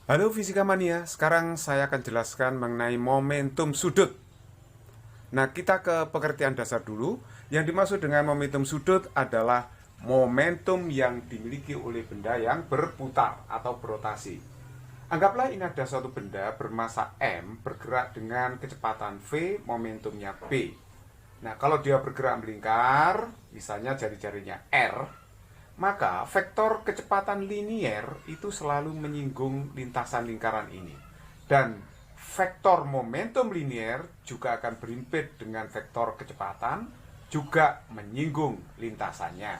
Halo Fisika Mania, sekarang saya akan jelaskan mengenai momentum sudut. Nah, kita ke pengertian dasar dulu. Yang dimaksud dengan momentum sudut adalah momentum yang dimiliki oleh benda yang berputar atau berotasi. Anggaplah ini ada suatu benda bermasa M bergerak dengan kecepatan V, momentumnya B. Nah, kalau dia bergerak melingkar, misalnya jari-jarinya R, maka vektor kecepatan linier itu selalu menyinggung lintasan lingkaran ini. Dan vektor momentum linier juga akan berimpit dengan vektor kecepatan, juga menyinggung lintasannya.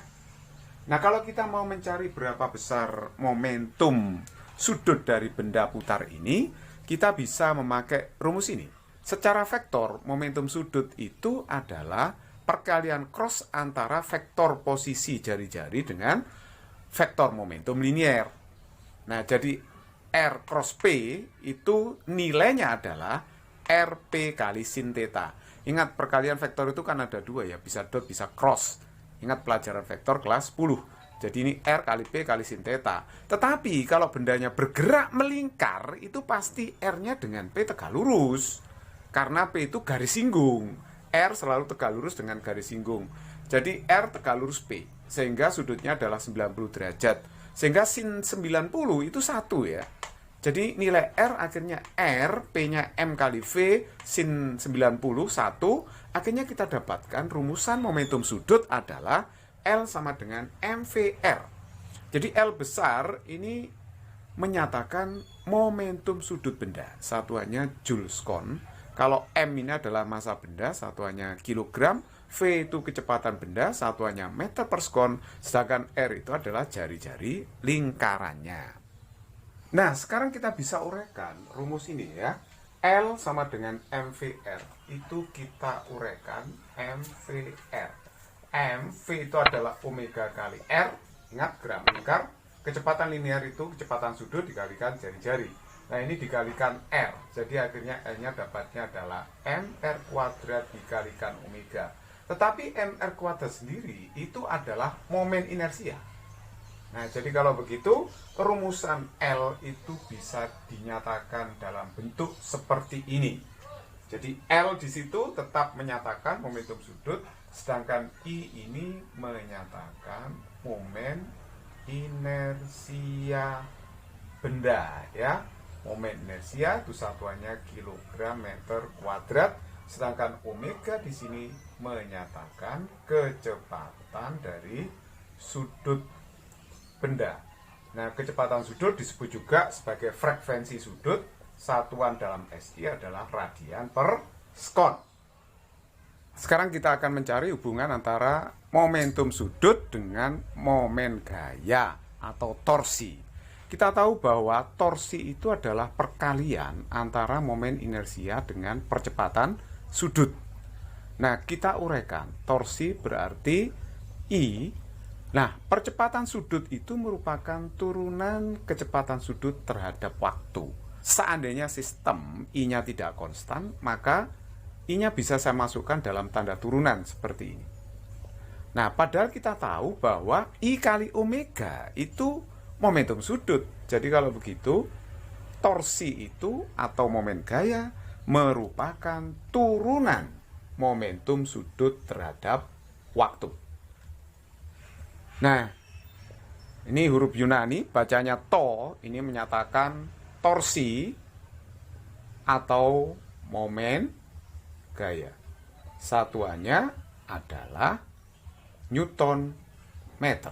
Nah, kalau kita mau mencari berapa besar momentum sudut dari benda putar ini, kita bisa memakai rumus ini. Secara vektor, momentum sudut itu adalah perkalian cross antara vektor posisi jari-jari dengan vektor momentum linier. Nah, jadi R cross P itu nilainya adalah RP kali sin theta. Ingat, perkalian vektor itu kan ada dua ya, bisa dot, bisa cross. Ingat pelajaran vektor kelas 10. Jadi ini R kali P kali sin theta. Tetapi kalau bendanya bergerak melingkar, itu pasti R-nya dengan P tegak lurus. Karena P itu garis singgung. R selalu tegak lurus dengan garis singgung. Jadi R tegak lurus P. Sehingga sudutnya adalah 90 derajat. Sehingga sin 90 itu 1 ya. Jadi nilai R akhirnya R, P-nya M kali V, sin 90, 1. Akhirnya kita dapatkan rumusan momentum sudut adalah L sama dengan MVR. Jadi L besar ini menyatakan momentum sudut benda. Satuannya Joule/Scon. Kalau M ini adalah massa benda, satuannya kilogram. V itu kecepatan benda, satuannya meter per sekon. Sedangkan R itu adalah jari-jari lingkarannya. Nah, sekarang kita bisa uraikan rumus ini ya. L sama dengan MVR. Itu kita uraikan MVR. MV itu adalah omega kali R. Ingat, gerak melingkar. Kecepatan linear itu kecepatan sudut dikalikan jari-jari. Nah, ini dikalikan R. Jadi akhirnya L-nya dapatnya adalah MR kuadrat dikalikan omega. Tetapi MR kuadrat sendiri itu adalah momen inersia. Nah, jadi kalau begitu, rumusan L itu bisa dinyatakan dalam bentuk seperti ini. Jadi L di situ tetap menyatakan momentum sudut, sedangkan I ini menyatakan momen inersia benda ya. Momen inersia itu satuannya kilogram meter kuadrat, sedangkan omega di sini menyatakan kecepatan dari sudut benda. Nah, kecepatan sudut disebut juga sebagai frekuensi sudut. Satuan dalam SI adalah radian per sekon. Sekarang kita akan mencari hubungan antara momentum sudut dengan momen gaya atau torsi. Kita tahu bahwa torsi itu adalah perkalian antara momen inersia dengan percepatan sudut. Nah, kita uraikan. Torsi berarti I. Nah, percepatan sudut itu merupakan turunan kecepatan sudut terhadap waktu. Seandainya sistem I-nya tidak konstan, maka I-nya bisa saya masukkan dalam tanda turunan seperti ini. Nah, padahal kita tahu bahwa I kali omega itu momentum sudut. Jadi kalau begitu, torsi itu atau momen gaya merupakan turunan momentum sudut terhadap waktu. Nah, ini huruf Yunani, bacanya to, ini menyatakan torsi atau momen gaya. Satuannya adalah Newton meter.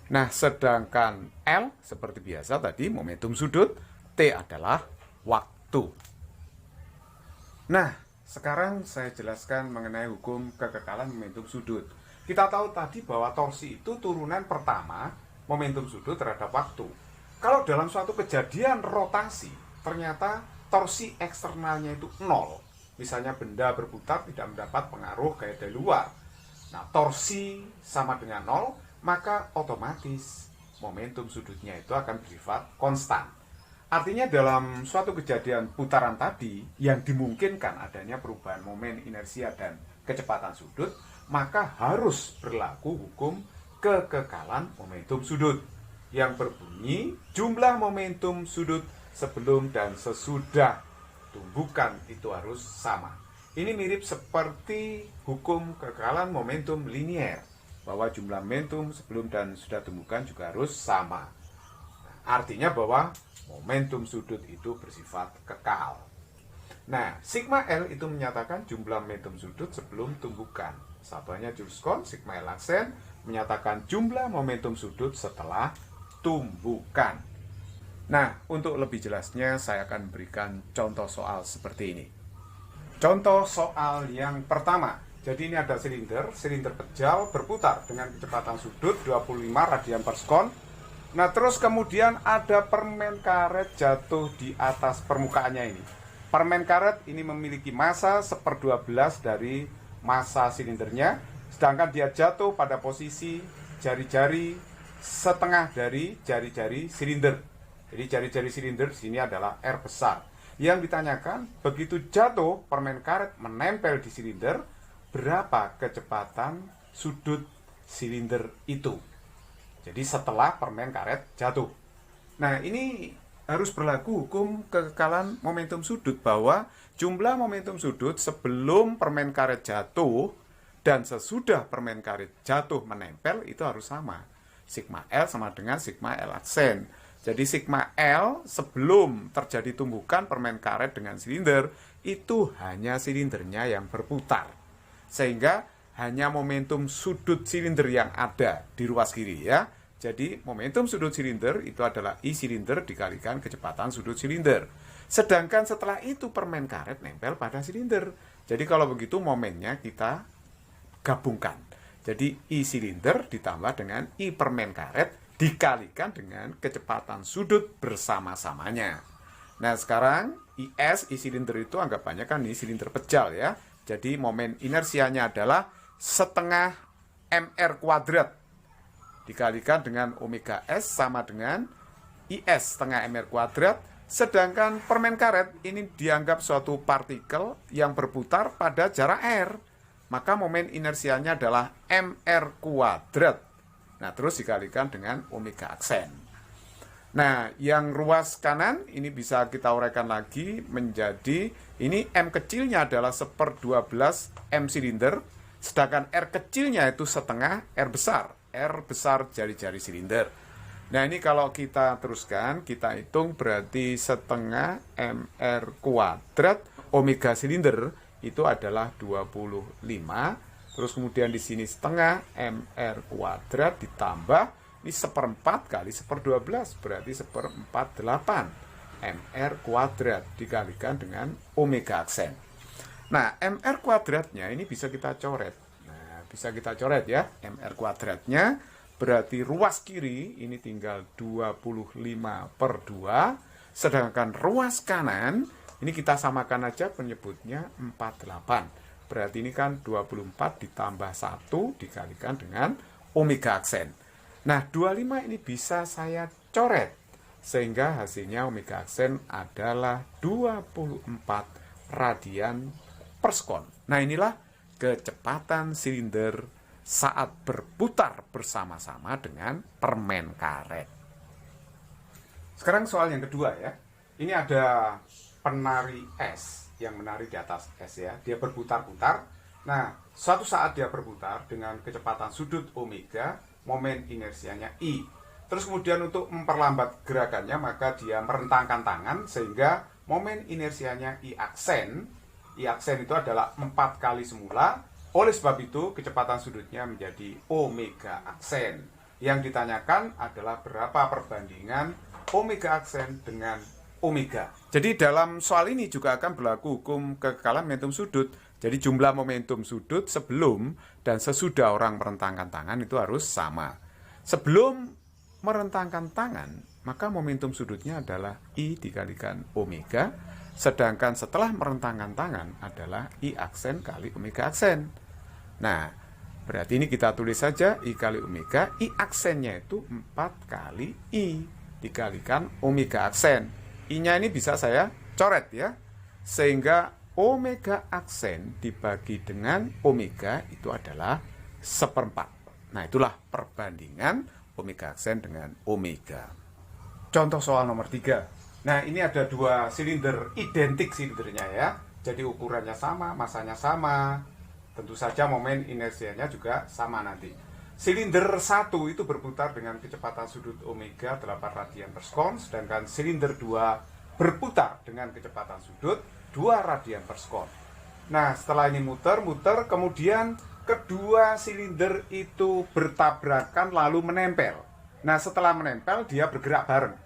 Nah, sedangkan L seperti biasa tadi momentum sudut, T adalah waktu. Nah, sekarang saya jelaskan mengenai hukum kekekalan momentum sudut. Kita tahu tadi bahwa torsi itu turunan pertama momentum sudut terhadap waktu. Kalau dalam suatu kejadian rotasi, ternyata torsi eksternalnya itu 0. Misalnya benda berputar tidak mendapat pengaruh gaya dari luar. Nah, torsi sama dengan 0, maka otomatis momentum sudutnya itu akan bersifat konstan. Artinya dalam suatu kejadian putaran tadi yang dimungkinkan adanya perubahan momen inersia dan kecepatan sudut, maka harus berlaku hukum kekekalan momentum sudut. yang berbunyi jumlah momentum sudut sebelum dan sesudah tumbukan itu harus sama. Ini mirip seperti hukum kekekalan momentum linier, bahwa jumlah momentum sebelum dan sudah tumbukan juga harus sama. Artinya bahwa momentum sudut itu bersifat kekal. Nah, sigma L itu menyatakan jumlah momentum sudut sebelum tumbukan. Satuannya Jules Kohn, sigma L aksen menyatakan jumlah momentum sudut setelah tumbukan. Nah, untuk lebih jelasnya saya akan berikan contoh soal seperti ini. Contoh soal yang pertama. Jadi ini ada silinder pejal berputar dengan kecepatan sudut 25 radian per sekon. Nah, terus kemudian ada permen karet jatuh di atas permukaannya ini. Permen karet ini memiliki massa 1/12 dari massa silindernya, sedangkan dia jatuh pada posisi jari-jari setengah dari jari-jari silinder. Jadi jari-jari silinder di sini adalah R besar. Yang ditanyakan, begitu jatuh permen karet menempel di silinder, berapa kecepatan sudut silinder itu? Jadi setelah permen karet jatuh. Nah, ini harus berlaku hukum kekekalan momentum sudut, bahwa jumlah momentum sudut sebelum permen karet jatuh dan sesudah permen karet jatuh menempel itu harus sama. Sigma L sama dengan sigma L aksen. Jadi sigma L sebelum terjadi tumbukan permen karet dengan silinder itu hanya silindernya yang berputar. Sehingga hanya momentum sudut silinder yang ada di ruas kiri ya. Jadi momentum sudut silinder itu adalah I silinder dikalikan kecepatan sudut silinder. Sedangkan setelah itu permen karet nempel pada silinder. Jadi kalau begitu momennya kita gabungkan. Jadi I silinder ditambah dengan I permen karet dikalikan dengan kecepatan sudut bersama-samanya. Nah, sekarang IS, I silinder itu anggapannya kan ini silinder pejal ya. Jadi momen inersianya adalah setengah MR kuadrat dikalikan dengan omega S sama dengan IS setengah MR kuadrat. Sedangkan permen karet ini dianggap suatu partikel yang berputar pada jarak R. Maka momen inersianya adalah MR kuadrat. Nah, terus dikalikan dengan omega aksen. Nah, yang ruas kanan ini bisa kita uraikan lagi menjadi, ini M kecilnya adalah 1/12 M silinder, sedangkan R kecilnya itu setengah R besar jari-jari silinder. Nah, ini kalau kita teruskan, kita hitung berarti setengah MR kuadrat omega silinder itu adalah 25. Terus kemudian di sini setengah MR kuadrat ditambah ini 1/4 kali 1/12 berarti 1/48 MR kuadrat dikalikan dengan omega aksen. Nah, MR kuadratnya ini bisa kita coret. Nah, bisa kita coret ya. MR kuadratnya berarti ruas kiri ini tinggal 25/2, sedangkan ruas kanan ini kita samakan aja penyebutnya 48. Berarti ini kan 24 ditambah 1 dikalikan dengan omega aksen. Nah, 25 ini bisa saya coret. Sehingga hasilnya omega aksen adalah 24 radian per sekon. Nah, inilah kecepatan silinder saat berputar bersama-sama dengan permen karet. Sekarang soal yang kedua ya. Ini ada penari es yang menari di atas es ya, dia berputar-putar. Nah, suatu saat dia berputar dengan kecepatan sudut omega, momen inersianya I. Terus kemudian untuk memperlambat gerakannya, maka dia merentangkan tangan sehingga momen inersianya I aksen. I aksen itu adalah 4 kali semula. Oleh sebab itu, kecepatan sudutnya menjadi omega aksen. Yang ditanyakan adalah berapa perbandingan omega aksen dengan omega. Jadi dalam soal ini juga akan berlaku hukum kekekalan momentum sudut. Jadi jumlah momentum sudut sebelum dan sesudah orang merentangkan tangan itu harus sama. Sebelum merentangkan tangan, maka momentum sudutnya adalah I dikalikan omega. Sedangkan setelah merentangkan tangan adalah I aksen kali omega aksen. Nah, berarti ini kita tulis saja I kali omega. I aksennya itu 4 kali I dikalikan omega aksen. I-nya ini bisa saya coret ya. Sehingga omega aksen dibagi dengan omega itu adalah 1/4. Nah, itulah perbandingan omega aksen dengan omega. Contoh soal nomor 3. Nah, ini ada dua silinder, identik silindernya ya. Jadi ukurannya sama, masanya sama. Tentu saja momen inersianya juga sama nanti. Silinder 1 itu berputar dengan kecepatan sudut omega 8 radian per sekon, sedangkan silinder 2 berputar dengan kecepatan sudut 2 radian per sekon. Nah, setelah ini muter-muter, kemudian kedua silinder itu bertabrakan lalu menempel. Nah, setelah menempel, dia bergerak bareng.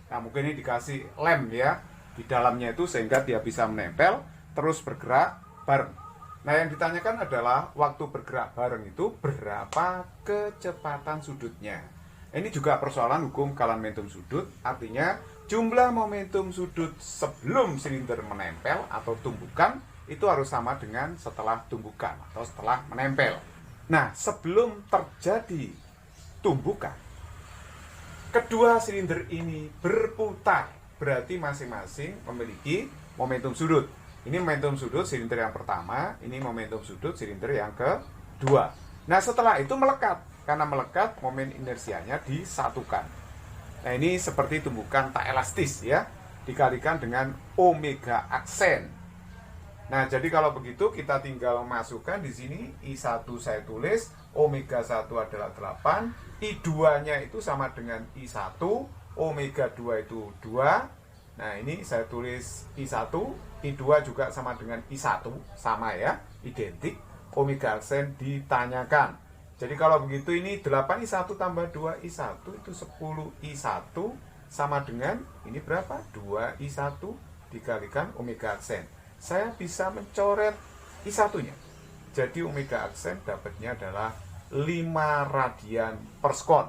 Nah, mungkin ini dikasih lem ya di dalamnya itu sehingga dia bisa menempel terus bergerak bareng. Nah, yang ditanyakan adalah waktu bergerak bareng itu berapa kecepatan sudutnya. Ini juga persoalan hukum kalian momentum sudut, artinya jumlah momentum sudut sebelum silinder menempel atau tumbukan itu harus sama dengan setelah tumbukan atau setelah menempel. Nah, sebelum terjadi tumbukan, kedua silinder ini berputar, berarti masing-masing memiliki momentum sudut. Ini momentum sudut silinder yang pertama, ini momentum sudut silinder yang kedua. Nah, setelah itu melekat. Karena melekat, momen inersianya disatukan. Nah, ini seperti tumbukan tak elastis ya, dikalikan dengan omega aksen. Nah, jadi kalau begitu kita tinggal masukkan di sini I1 saya tulis, omega 1 adalah 8, I2-nya itu sama dengan I1, omega 2 itu 2. Nah, ini saya tulis I1, I2 juga sama dengan I1, sama ya, identik. Omega aksen ditanyakan. Jadi kalau begitu ini 8I1 tambah 2I1 itu 10I1 sama dengan, ini berapa? 2I1 dikalikan omega aksen. Saya bisa mencoret I1-nya. Jadi omega aksen dapatnya adalah 5 radian per sekon.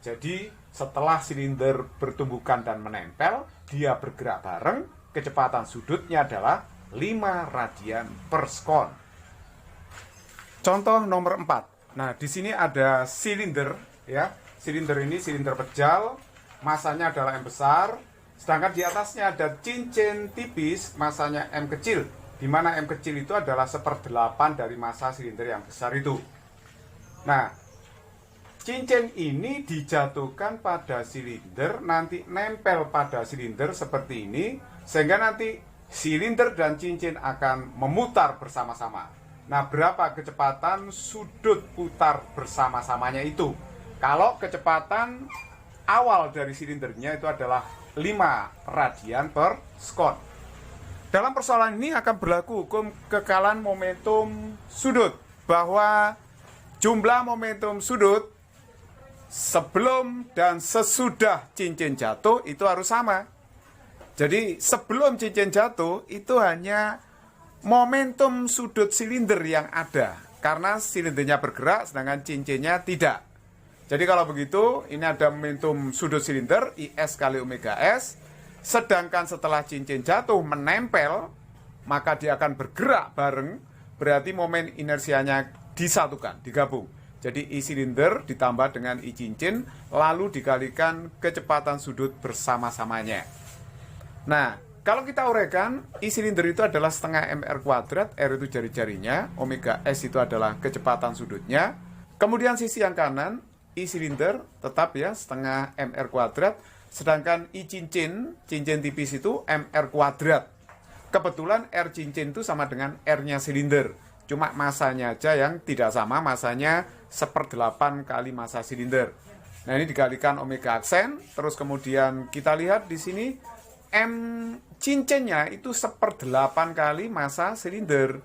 Jadi setelah silinder bertumbukan dan menempel, dia bergerak bareng, kecepatan sudutnya adalah 5 radian per sekon. Contoh nomor 4. Nah, di sini ada silinder ya. Silinder ini silinder pejal, masanya adalah M besar. Sedangkan di atasnya ada cincin tipis, masanya M kecil, di mana M kecil itu adalah 1/8 dari massa silinder yang besar itu. Nah, cincin ini dijatuhkan pada silinder, nanti nempel pada silinder seperti ini, sehingga nanti silinder dan cincin akan memutar bersama-sama. Nah, berapa kecepatan sudut putar bersama-samanya itu? Kalau kecepatan awal dari silindernya itu adalah 5 radian per sekon. Dalam persoalan ini akan berlaku hukum kekalan momentum sudut, bahwa jumlah momentum sudut sebelum dan sesudah cincin jatuh itu harus sama. Jadi sebelum cincin jatuh itu hanya momentum sudut silinder yang ada, karena silindernya bergerak sedangkan cincinnya tidak. Jadi kalau begitu, ini ada momentum sudut silinder, IS kali omega S. Sedangkan setelah cincin jatuh menempel, maka dia akan bergerak bareng, berarti momen inersianya disatukan, digabung. Jadi I silinder ditambah dengan I cincin, lalu dikalikan kecepatan sudut bersama-samanya. Nah, kalau kita uraikan, I silinder itu adalah setengah mr kuadrat, R itu jari-jarinya, omega S itu adalah kecepatan sudutnya. Kemudian sisi yang kanan, I silinder tetap ya setengah mr kuadrat, sedangkan I cincin tipis itu mr kuadrat. Kebetulan R cincin itu sama dengan R-nya silinder, cuma masanya aja yang tidak sama, masanya 1/8 kali massa silinder. Nah, ini dikalikan omega aksen, terus kemudian kita lihat di sini M cincinnya itu 1/8 kali massa silinder.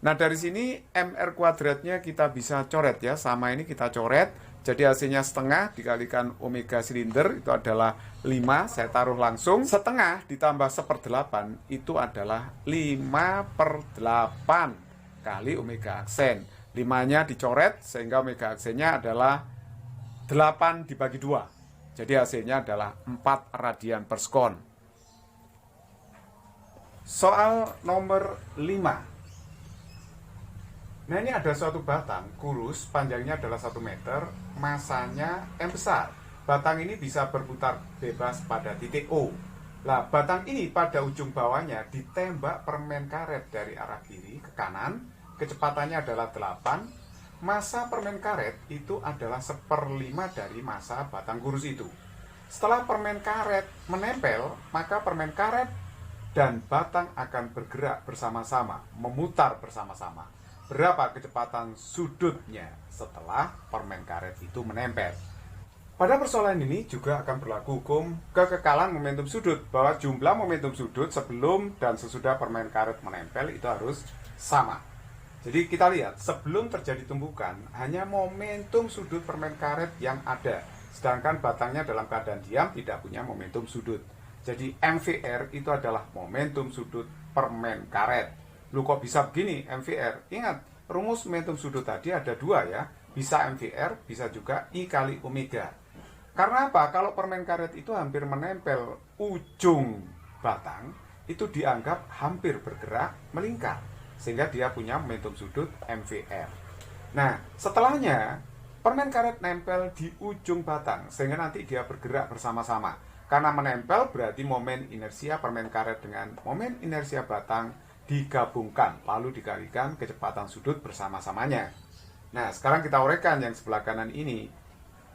Nah, dari sini mr kuadratnya kita bisa coret ya, sama ini kita coret. Jadi hasilnya setengah dikalikan omega silinder itu adalah 5, saya taruh langsung. Setengah ditambah 1/8 itu adalah 5/8 kali omega aksen. 5-nya dicoret sehingga omega aksennya adalah 8 dibagi 2. Jadi hasilnya adalah 4 radian per sekon. Soal nomor 5. Nah, ini ada suatu batang kurus, panjangnya adalah 1 meter, masanya M besar. Batang ini bisa berputar bebas pada titik O. Nah, batang ini pada ujung bawahnya ditembak permen karet dari arah kiri ke kanan, kecepatannya adalah 8. massa permen karet itu adalah 1/5 dari massa batang kurus itu. Setelah permen karet menempel, maka permen karet dan batang akan bergerak bersama-sama, memutar bersama-sama. Berapa kecepatan sudutnya setelah permen karet itu menempel? Pada persoalan ini juga akan berlaku hukum kekekalan momentum sudut, bahwa jumlah momentum sudut sebelum dan sesudah permen karet menempel itu harus sama. Jadi kita lihat, sebelum terjadi tumbukan, hanya momentum sudut permen karet yang ada, sedangkan batangnya dalam keadaan diam tidak punya momentum sudut. Jadi MVR itu adalah momentum sudut permen karet. Lu kok bisa begini MVR? Ingat, rumus momentum sudut tadi ada dua ya, bisa MVR, bisa juga I kali omega. Karena apa? Kalau permen karet itu hampir menempel ujung batang, itu dianggap hampir bergerak melingkar, sehingga dia punya momentum sudut MVR. Nah, setelahnya permen karet nempel di ujung batang, sehingga nanti dia bergerak bersama-sama. Karena menempel berarti momen inersia permen karet dengan momen inersia batang digabungkan, lalu dikalikan kecepatan sudut bersama-samanya. Nah, sekarang kita uraikan yang sebelah kanan ini.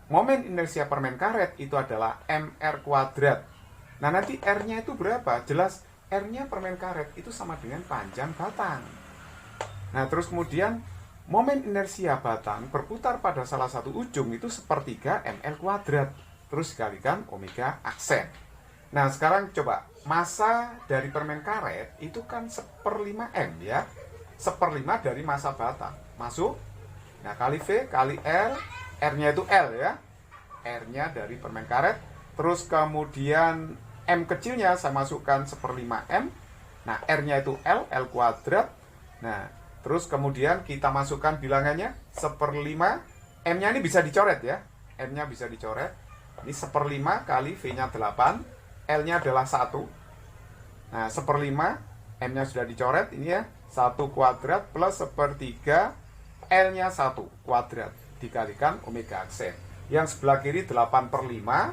Momen inersia permen karet itu adalah mr kuadrat. Nah, nanti R-nya itu berapa? Jelas R-nya permen karet itu sama dengan panjang batang. Nah, terus kemudian momen inersia batang berputar pada salah satu ujung itu 1/3 ml kuadrat. Terus dikalikan omega aksen. Nah, sekarang coba, massa dari permen karet itu kan 1/5 M ya. 1/5 dari massa batang. Masuk? Nah, kali V, kali L, R-nya itu L ya. R-nya dari permen karet. Terus kemudian M kecilnya saya masukkan 1/5 M. Nah, R-nya itu L kuadrat. Nah, terus kemudian kita masukkan bilangannya 1/5. M-nya ini bisa dicoret ya. M-nya bisa dicoret. Ini 1/5 kali V-nya 8. L-nya adalah 1. Nah, 1/5. M-nya sudah dicoret. Ini ya. 1 kuadrat plus 1/3. L-nya 1 kuadrat. Dikalikan omega aksen. Yang sebelah kiri 8/5.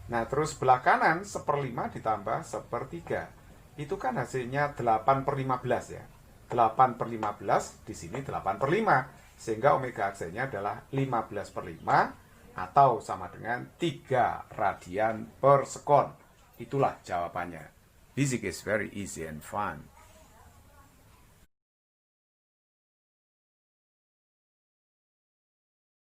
Nah, terus sebelah kanan 1/5 ditambah 1/3. Itu kan hasilnya 8/15 ya. 8/15, di sini 8/5. Sehingga omega aksennya adalah 15/5 atau sama dengan 3 radian per sekon. Itulah jawabannya. Physics is very easy and fun.